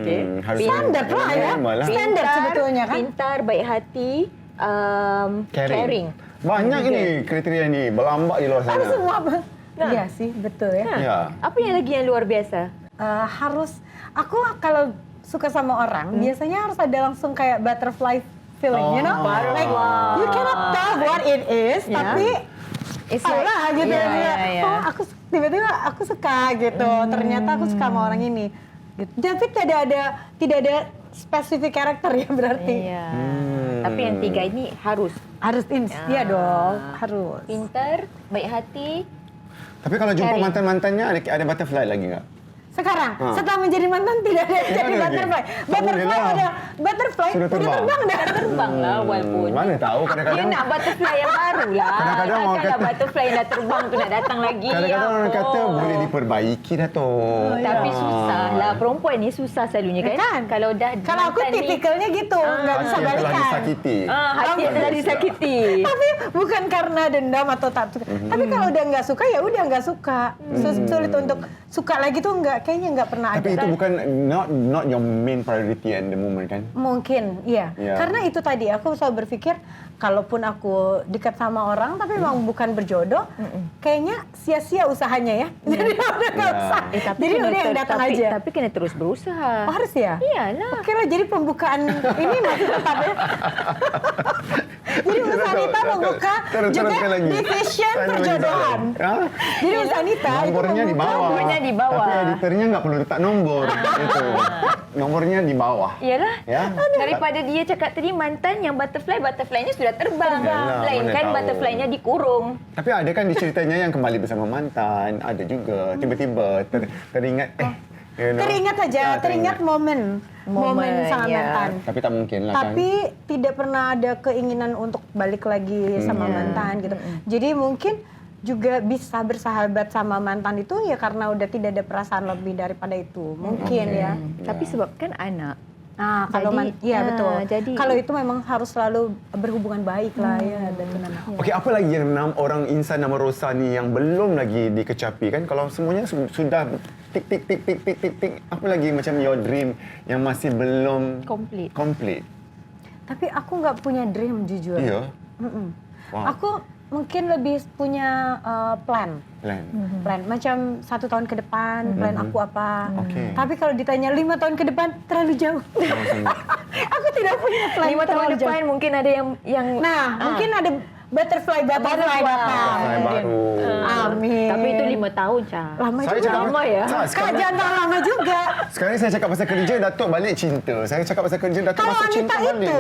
Okey. Standar lah ya. Standar sebetulnya kan. Pintar, baik hati, caring. Banyak ini kriteria ni berlambak di luar sana. Ada semua. Iya sih, betul ya. Ya. Apa yang lagi yang luar biasa? Aku kalau suka sama orang biasanya harus ada langsung kayak butterfly feeling, you know? Like you cannot tell what it is, tapi lah gitu ya. Oh, tiba-tiba aku suka gitu. Ternyata aku suka sama orang ini. Gitu. Tapi tidak ada spesifik karakter ya berarti. Iya. Tapi yang tiga ini harus Iya dong, harus. pintar, baik hati. Tapi kalau jumpa mantan-mantannya ada butterfly lagi enggak? Sekarang, setelah menjadi mantan tidak ada jadi lagi? butterfly. Butterfly Sudah udah terbang dah. Terbang lah walaupun. Mana tahu Dia kadang-kadang. nak butterfly yang baru lah. Kadang-kadang orang Takkanlah kata- butterfly yang dah terbang tu nak datang lagi. Kadang-kadang orang kata Apa? boleh diperbaiki dah tu. Tapi susah lah. Perempuan ni susah selalunya kan. Kan? Kalau dah Kalau aku mantan ni- tipikalnya gitu, nggak bisa Hati yang telah balikan. disakiti. hati yang telah disakiti. Tapi bukan karena dendam atau tak suka. Tapi kalau udah nggak suka ya udah nggak suka. Sulit untuk suka lagi tuh kayaknya nggak pernah Tapi ada. itu bukan not your main priority at the moment kan? Mungkin, iya. Ya. Karena itu tadi aku selalu berpikir, kalaupun aku dekat sama orang tapi memang bukan berjodoh, kayaknya sia-sia usahanya ya. Jadi udah nggak Ya. usah. Jadi udah yang datang aja. Tapi kena terus berusaha. Oh, harus ya? Iyalah. Oke lah, jadi pembukaan ini masih tetap ya. Jadi Usanita membuka juga division perjodohan. Jadi Usanita itu Nomornya di bawah. Nomornya di bawah. Tapi editornya nggak perlu letak nombor. Gitu. Nomornya di bawah. Iyalah. Ya. Daripada dia cakap tadi mantan yang butterfly-nya sudah terbang. Yalah, Lain mana kan tahu. butterfly-nya dikurung. Tapi ada kan di ceritanya yang kembali bersama mantan. Ada juga. Tiba-tiba teringat, You know? Teringat aja, Ya, teringat momen sama ya. mantan. Tapi tak mungkin lah kan. Tapi tidak pernah ada keinginan untuk balik lagi sama mantan gitu. Jadi mungkin juga bisa bersahabat sama mantan itu ya karena udah tidak ada perasaan lebih daripada itu. Mungkin ya. Tapi sebab kan anak. Nah, kalau Jadi, betul. jadi- Kalau itu memang harus selalu berhubungan baik lah ya dengan anak. Okey, apa lagi yang orang insan nama Rosa ni yang belum lagi dikecapi kan? Kalau semuanya sudah tik tik tik tik tik tik tik, apa lagi macam your dream yang masih belum complete? Tapi aku nggak punya dream jujur. Iya. Wow. Aku mungkin lebih punya plan. Plan. Macam 1 tahun ke depan plan aku apa. Okey. Tapi kalau ditanya 5 tahun ke depan terlalu jauh. Aku tidak punya plan 5 tahun terlalu jauh. depan mungkin ada yang Mungkin ada butterfly datang. Saya baru. Amin. Tapi itu 5 tahun, Ca. Lama Saya juga. cakap Lama ya? Tak, Kak jangan terlalu lama juga. sekarang ni saya cakap pasal kerja, Datuk balik cinta. Saya cakap pasal kerja, Datuk Kalau masuk cinta wanita balik. itu,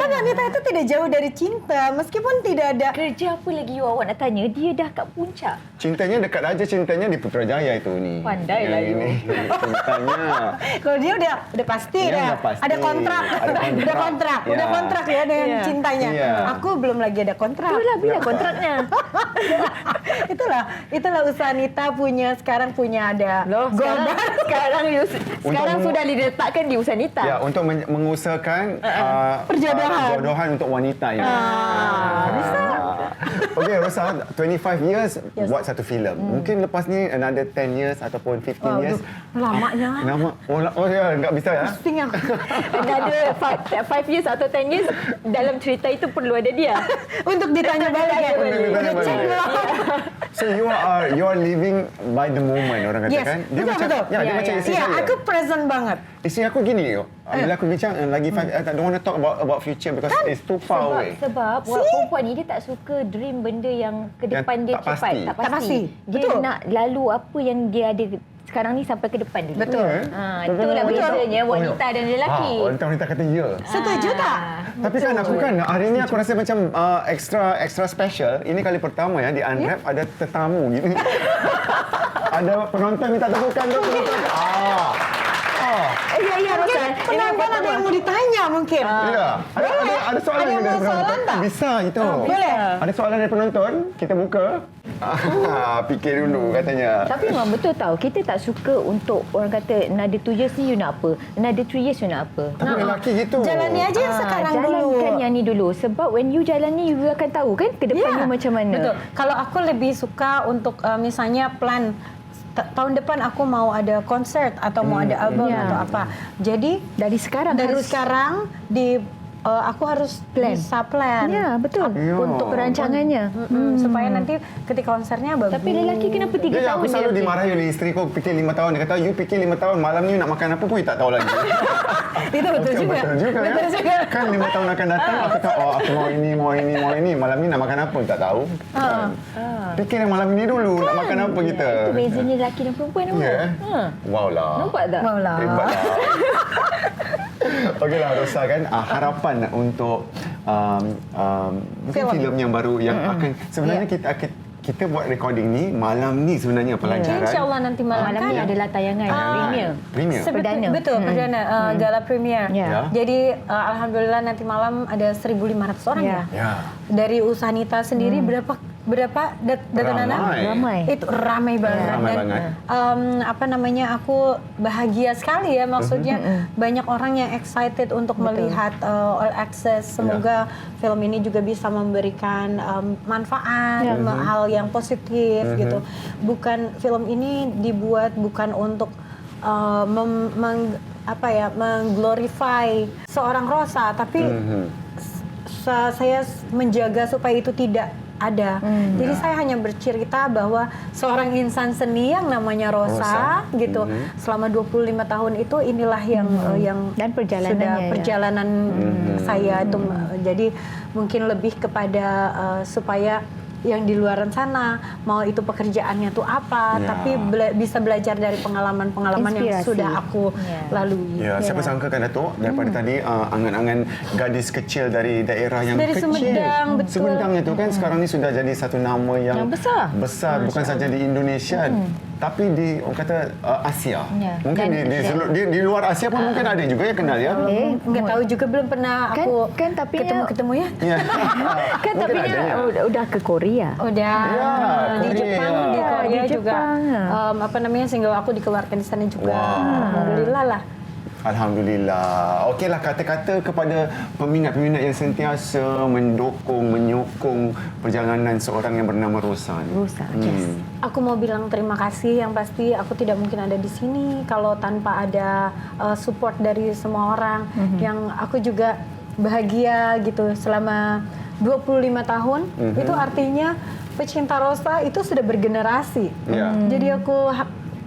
kan wanita itu tidak jauh dari cinta. Meskipun tidak ada. Kerja apa lagi awak nak tanya? Dia dah kat puncak. Cintanya dekat aja, cintanya di Putrajaya itu ni. Pandai lah Yang you. ini. Cintanya. Kalau dia udah pasti Dia dah. udah pasti. Ada kontrak. Ada kontrak. Udah Ya. kontrak ya dengan Ya. cintanya. Ya. Aku belum lagi ada kontrak. Itulah bila kontraknya. itulah usaha Nita sekarang punya ada Loh, sekarang sudah diletakkan di Usanita. Ya, untuk mengusahakan perjodohan untuk wanita ya. bisa. Okey, Rosa, 25 years buat satu filem. Mungkin lepas ni another 10 years ataupun 15 years. Lamanya. Oh ya, enggak bisa ya. Pusing aku. Another 5 years atau 10 years dalam cerita itu perlu ada dia. Untuk ditanya balik ya. Untuk ditanya Udah balik. cek belum? So you are living by the moment, orang kata Yes, kan. betul. Ya, dia macam isteri Iya, saya. aku present banget. Isteri aku gini, bila aku bincang lagi I don't want to talk about future because it's too far away. Sebab perempuan ni dia tak suka dream benda yang ke Yang depan dia tak cepat, pasti. tak Tak pasti. pasti. Dia Betul. nak lalu apa yang dia ada sekarang ni sampai ke depan dulu. Betul. Itulah bezanya wanita dan lelaki. Wanita kata ya. Setuju tak? Tapi kan aku kan hari ni aku rasa macam extra special. Ini kali pertama ya di Unwrap ada tetamu gini. Ada penonton minta tepukan tu. Ya, Rosa. Penonton ada yang mau ditanya mungkin. Ya. Ada soalan Ada yang dari mau soalan penonton? tak? Bisa gitu. Boleh. Ada soalan dari penonton? Kita buka. Fikir dulu katanya. Tapi memang betul tau, kita tak suka untuk orang kata another 2 years ni you nak apa, another 3 years you nak apa. Tapi lelaki gitu. Jalani aja yang sekarang dulu. Jalankan yang ni dulu. Sebab when you jalan ni, you akan tahu kan ke depan you macam mana. Betul. Kalau aku lebih suka untuk misalnya plan tahun depan aku mau ada konsert atau mau ada album atau apa. Jadi Dari sekarang aku harus Plan. bisa plan. Ya, betul. Ya. Untuk perancangannya. Supaya nanti ketika konsernya bagus. Tapi lelaki kenapa 3 Ya, tahun aku selalu dia? dimarahi oleh isteri ku fikir 5 tahun. Dia kata, you fikir 5 tahun, malam ni nak makan apa pun you tak tahu lagi. Itu betul juga. Betul juga ya. Betul juga. Kan 5 tahun akan datang, aku tahu, aku mau ini. Malam ni nak makan apa, tak tahu. Kan? Fikir yang malam ni dulu, nak makan apa kita. Itu bezanya lelaki dan perempuan apa? Ya. Wow lah. Nampak tak? Maulah. Hebat lah. Okeylah Rosa kan, harapan untuk mungkin filem yang baru yang akan sebenarnya kita buat recording ni malam ni sebenarnya pelancaran. InsyaAllah nanti malam Malam kan. ni adalah tayangan premier. Premier. Perdana. Betul, perdana gala premier. Ya. Jadi alhamdulillah nanti malam ada 1.500 orang Ya. ya. Ya. Dari Usanita sendiri berapa Ramai. Ramai. Itu ramai banget. Ramai Dan, banget. aku bahagia sekali ya, maksudnya banyak orang yang excited untuk melihat All Access. Semoga film ini juga bisa memberikan manfaat, hal yang positif gitu. Bukan film ini dibuat bukan untuk mengglorify seorang Rosa, tapi saya menjaga supaya itu tidak ada. Jadi saya hanya bercerita bahwa seorang insan seni yang namanya Rosa. Gitu. Selama 25 tahun itu inilah yang Dan perjalanannya, perjalanan saya itu. Jadi mungkin lebih kepada supaya yang di luar sana mau itu pekerjaannya tuh apa, tapi bisa belajar dari pengalaman-pengalaman yang Inspirasi. sudah aku lalui. Ya, siapa sangka kan Datuk daripada tadi angan-angan gadis kecil dari daerah yang Dari kecil. Sumedang, betul. Sumedang itu kan sekarang ni sudah jadi satu nama yang Yang besar. Besar bukan saja di Indonesia. tapi di orang kata Asia. Ya. Mungkin di luar Asia pun mungkin ada juga yang kenal ya. Nggak tahu juga, belum pernah aku tapi ketemu ya. Ya. kan tapi Mungkin adanya. udah ke Korea. Udah di Korea. Jepang, di Korea Di juga. Jepang. Single aku dikeluarkan di sana juga. Wow. Alhamdulillah lah. Alhamdulillah. Okeylah, kata-kata kepada peminat-peminat yang sentiasa menyokong perjalanan seorang yang bernama Rosa ni. Rosa, yes. Aku mau bilang terima kasih. Yang pasti aku tidak mungkin ada di sini kalau tanpa ada support dari semua orang. Yang aku juga bahagia gitu selama 25 tahun. Itu artinya pecinta Rosa itu sudah bergenerasi. Ya. Jadi aku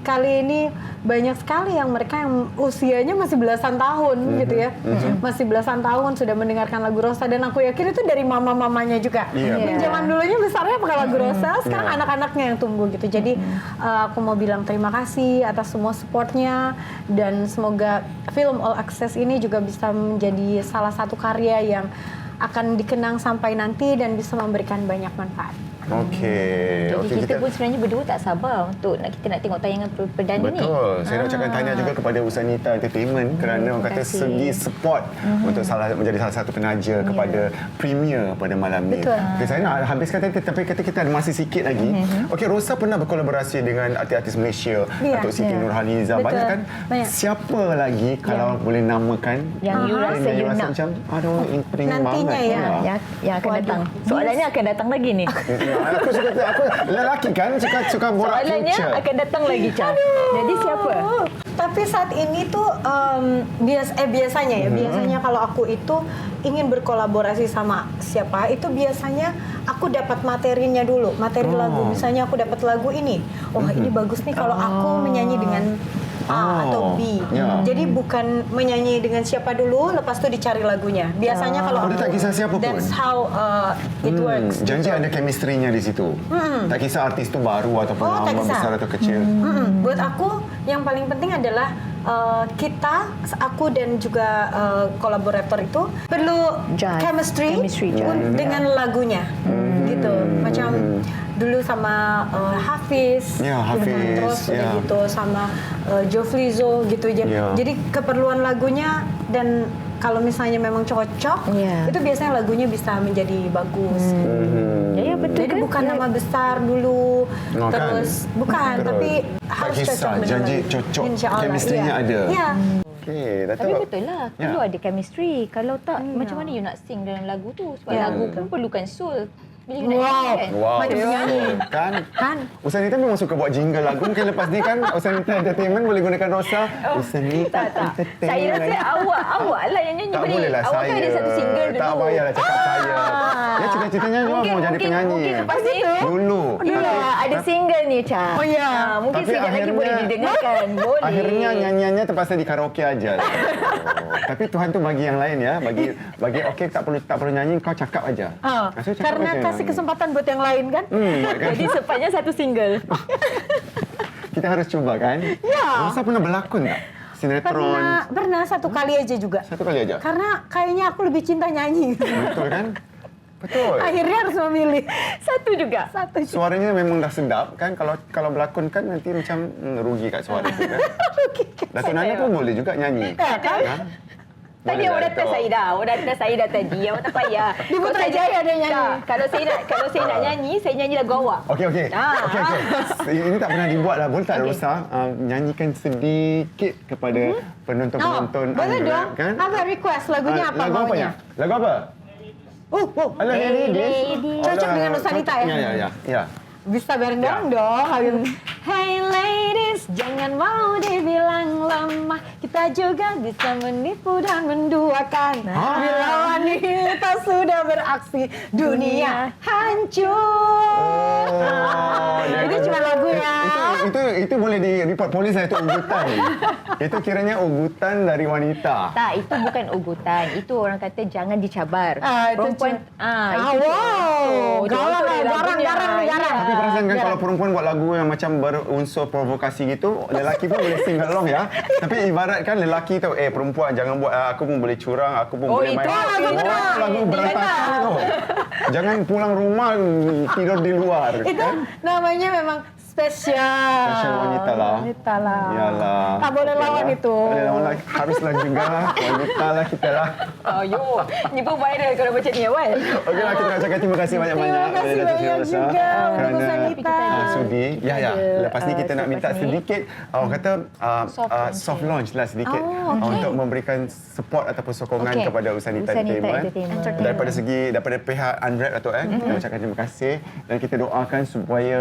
kali ini banyak sekali yang mereka yang usianya masih belasan tahun gitu ya. Masih belasan tahun sudah mendengarkan lagu Rosa, dan aku yakin itu dari mama-mamanya juga. Iya, Zaman dulunya besarnya pakai lagu Rosa, sekarang anak-anaknya yang tumbuh gitu. Jadi aku mau bilang terima kasih atas semua supportnya, dan semoga film All Access ini juga bisa menjadi salah satu karya yang akan dikenang sampai nanti dan bisa memberikan banyak manfaat. Okey. Jadi kita pun sebenarnya berdua tak sabar untuk kita nak tengok tayangan perdana ni. Betul. Saya nak ucapkan tahniah juga kepada Usanita Entertainment kerana orang kata segi support untuk menjadi salah satu penaja kepada premier pada malam ni. Betul. Okay, saya nak habiskan tadi, tapi kita ada masih sikit lagi. Okey, Rosa pernah berkolaborasi dengan artis-artis Malaysia, Datuk Siti Nurhaliza. Betul. Banyak kan? Banyak. Siapa lagi kalau boleh namakan Yang you rasa you nak macam aduh, ini Nantinya banget. yang akan datang. Soalannya akan datang lagi ni. Aku lelaki kan suka borak Soalannya future. akan datang lagi, Cha. Jadi siapa? Tapi saat ini tuh biasanya kalau aku itu ingin berkolaborasi sama siapa, itu biasanya aku dapat materinya dulu, materi lagu. Misalnya aku dapat lagu ini, ini bagus nih kalau aku menyanyi dengan A atau B. Jadi bukan menyanyi dengan siapa dulu, lepas itu dicari lagunya. Biasanya kalau dia tak kisah siapa pun. That's how it works. Janji ada chemistry-nya di situ. Tak kisah artis tu baru ataupun tak lama, kisah. besar atau kecil. Buat aku yang paling penting adalah aku dan juga kolaborator itu perlu chemistry dengan lagunya, gitu. Macam dulu sama Hafiz, terus udah gitu sama Joflizo gitu aja. Jadi keperluan lagunya, dan kalau misalnya memang cocok, itu biasanya lagunya bisa menjadi bagus. Ya betul. Jadi kan? bukan nama besar dulu, terus bukan, tapi harus cocok dengan janji lagu. cocok, Insyaallah, chemistry-nya ada. Iya. Okey, Datuk. Tapi betul lah, perlu ada chemistry. Kalau tak, macam mana you nak sing dalam lagu tu? Sebab lagu pun perlukan soul. Bila you nak nyanyi kan? Macam penyanyi. Kan? Usanita memang suka buat jingle lagu. Mungkin lepas ni kan Usanita Entertainment boleh gunakan Rosa. Usanita Entertainment. Saya rasa awak lah yang nyanyi. Tak boleh lah awak saya. kan ada satu single dulu. Tak payahlah cakap saya. Dia cita-citanya juga mau jadi penyanyi. Mungkin lepas ni Dulu. ada single ni, Cha. Oh ya. Mungkin Tapi sekejap lagi akhirnya- boleh didengarkan. Boleh. Akhirnya nyanyiannya terpaksa di karaoke aja. Tapi Tuhan tu bagi yang lain ya. Bagi okey tak perlu nyanyi, kau cakap aja. So, cakap Karena aja. kasih kesempatan buat yang lain kan? Jadi sepatnya satu single. Kita harus cuba kan? Ya. Rosa pernah berlakon tak? Sinetron. Pernah satu kali aja juga. Satu kali aja. Karena kayaknya aku lebih cinta nyanyi. Betul kan? Betul. Akhirnya harus memilih. Satu juga. Suaranya memang dah sedap kan. Kalau berlakon kan nanti macam rugi kat suara tu kan. Datuk Nana pun boleh juga nyanyi. Ya, kan? Ha? Tadi Boleh awak lah, datang Datuk. saya dah. Awak datang saya dah tadi. Awak tak payah. Di Putrajaya ada nyanyi. Tak. Kalau saya nak nyanyi, saya nyanyi lagu awak. Okey. Okey. Ini tak pernah dibuat lah. Boleh tak Rosa nyanyikan sedikit kepada penonton-penonton boleh Anggrek, dong. kan? Apa request lagunya apa Lagu apa maunya? ya? Lagu apa? Alah, Lady. Cocok dengan Nusanita ya? Ya. Bisa bareng-bareng dong. Hey ladies, jangan mau dibilang lemah. Kita juga bisa menipu dan menduakan. Bila wanita sudah beraksi, dunia hancur. Itu cuma lagu ya. Itu boleh di report polis lah, itu ugutan. Itu kiranya ugutan dari wanita. Tak, itu bukan ugutan. Itu orang kata jangan dicabar. Itu Perempuan wow. Garang lah, garang. Tapi perasan kan kalau perempuan buat lagu yang macam berunsur provokasi gitu, lelaki pun boleh sing along ya. Tapi ibaratkan lelaki tu, perempuan jangan buat, aku pun boleh curang, aku pun boleh main. Lagu berantakan tu. Jangan pulang rumah tidur di luar. Itu namanya memang Spesial. Spesial wanita lah. Wanita lah. Yalah. Tak boleh Okey lawan lah. itu. Tak boleh lawan lah. Haruslah juga lah. Wanita lah kita lah. Yo, ni pun viral kalau macam ni awal. Okeylah, kita nak cakap terima kasih banyak-banyak. Terima kasih kepada Datuk Sri banyak Rosa juga untuk kerana Usanita. sudi. Ya. Lepas ni kita nak minta selepas ni. sedikit, orang kata soft launch lah sedikit untuk memberikan support ataupun sokongan Okey. kepada Usanita Usanita Entertainment. Entertainment. Daripada pihak Unwrap Datuk kita ucapkan terima kasih dan kita doakan supaya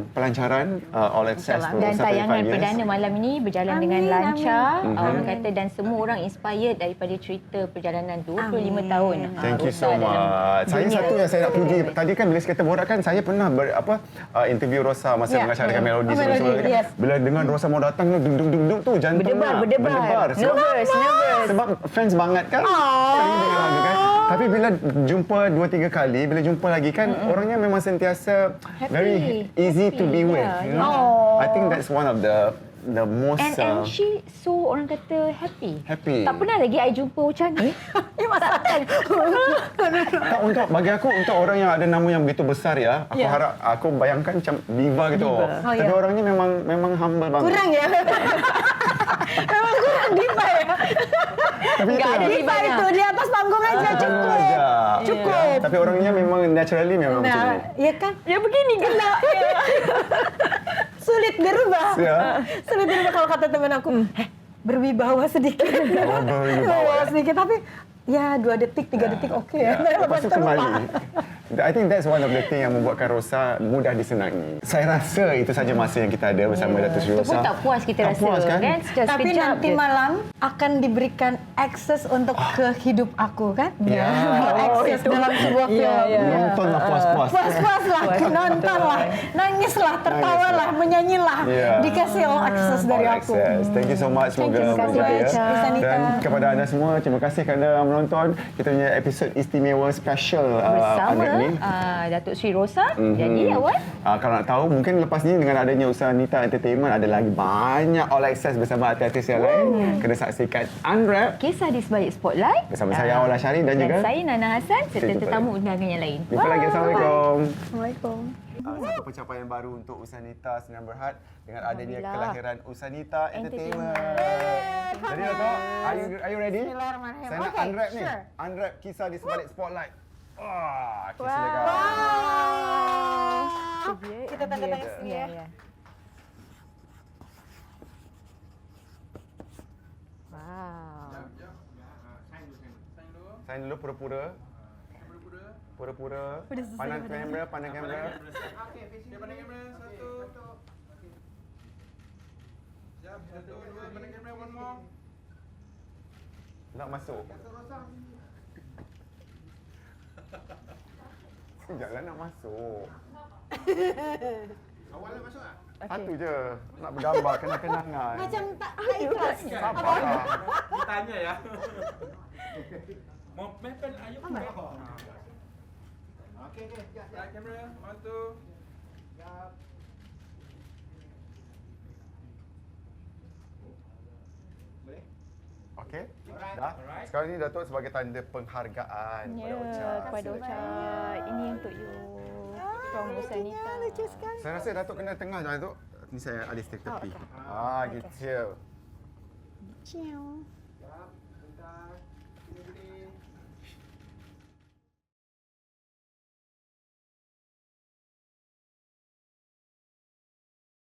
pelancaran All Access for Dan Rosa tayangan 25 years. perdana malam ini berjalan dengan Amin, lancar. amin. Orang kata dan semua orang inspired daripada cerita perjalanan 25 tahun. Thank you Rosa so dalam much. Saya dunia. satu yang saya nak puji. Tadi kan bila kita borak kan, saya pernah interview Rosa masa Ya. mengacarkan melodi. Melodi, sebelum-sebelum. yes. Bila dengan Rosa mau datang, dung tu jantung Berdebar. Nervous. Sebab fans banget kan. Sering dengar lagu kan. Tapi bila jumpa 2-3 kali, bila jumpa lagi kan, orangnya memang sentiasa very easy to be with. Yeah, You know? I think that's one of the most And she so orang kata happy. happy. Tak pernah lagi I jumpa macam ni. Tak, bagi aku untuk orang yang ada nama yang begitu besar ya, aku harap aku bayangkan macam diva gitu. Oh, Tapi ya. orangnya memang humble banget. Kurang ya? Memang kurang diva ya? Tapi Enggak ada Diva itu di atas panggung aja cukup. aja. Cukup. Tapi orangnya memang naturally memang macam Nah, ni. ya kan? Ya begini gelak. Sulit dirubah. Ya. Sulit dirubah kalau kata teman aku. Berwibawa sedikit. berwibawa, ya. sedikit. Tapi ya 2 detik, 3 detik oke ya. Lepas tu kembali. I think that's one of the thing yang membuatkan Rosa mudah disenangi. Saya rasa itu saja masa yang kita ada bersama Datuk Sri Itu Rosa. pun tak puas kita Tak rasa puas, kan? Tapi sekejap nanti je. malam akan diberikan akses untuk ke hidup aku kan? Ya. Akses dalam sebuah film. Nontonlah puas-puas. Puas-puas lah, nonton lah, nangis lah, tertawa lah, menyanyi lah. Ya. Dikasih all access dari All aku. access. Thank you so much. Semoga Terima kasih berjaya. banyak, Usanita. Dan kepada anda semua, terima kasih kerana menonton kita punya episod istimewa special Bersama Unwrap ni. Datuk Sri Rosa. Jadi awal Kalau nak tahu, mungkin lepas ni dengan adanya Usanita Entertainment ada lagi banyak all access bersama artis-artis yang lain. Kena saksikan Unwrap kisah di sebalik spotlight bersama saya Awal Asyari dan juga saya Nana Hassan serta jumpa tetamu undangan yang lain. jumpa lagi. Assalamualaikum. Assalamualaikum. Satu pencapaian baru untuk Usanita Sdn Bhd dengan adanya Alhamdulillah. kelahiran Usanita Entertainment. Entertainment. Jadi Dato', are you ready? Bismillahirrahmanirrahim. Saya nak Okay, unwrap ni. sure. Unwrap kisah di sebalik spotlight. Wah, kisah Wow. dekat. Kita tanda tangan sini ya. Wow. Sign dulu pura-pura. Pura-pura. Pandang kamera, pandang kamera. Dia pandang kamera, satu. Sekejap, satu, dua, pandang kamera, one more. Nak masuk. Sekejaplah nak masuk. Awalnya masuk tak? Satu je. Nak bergambar, kenang-kenangan. Macam tak ikhlas. Sabarlah. Ditanya ya. Mau mepel ayuk ke? Okey. Pandang kamera, one, two. Boleh? Okey. Dah. Sekarang ni Datuk sebagai tanda penghargaan Ya, kepada Ocha. kepada Ocha. Ini untuk you. From Usanita. Lucu sekali. Saya rasa Datuk kena tengah Datuk. Ni saya ada stick tepi. Gitu. Ciao. Sebentar. Sini.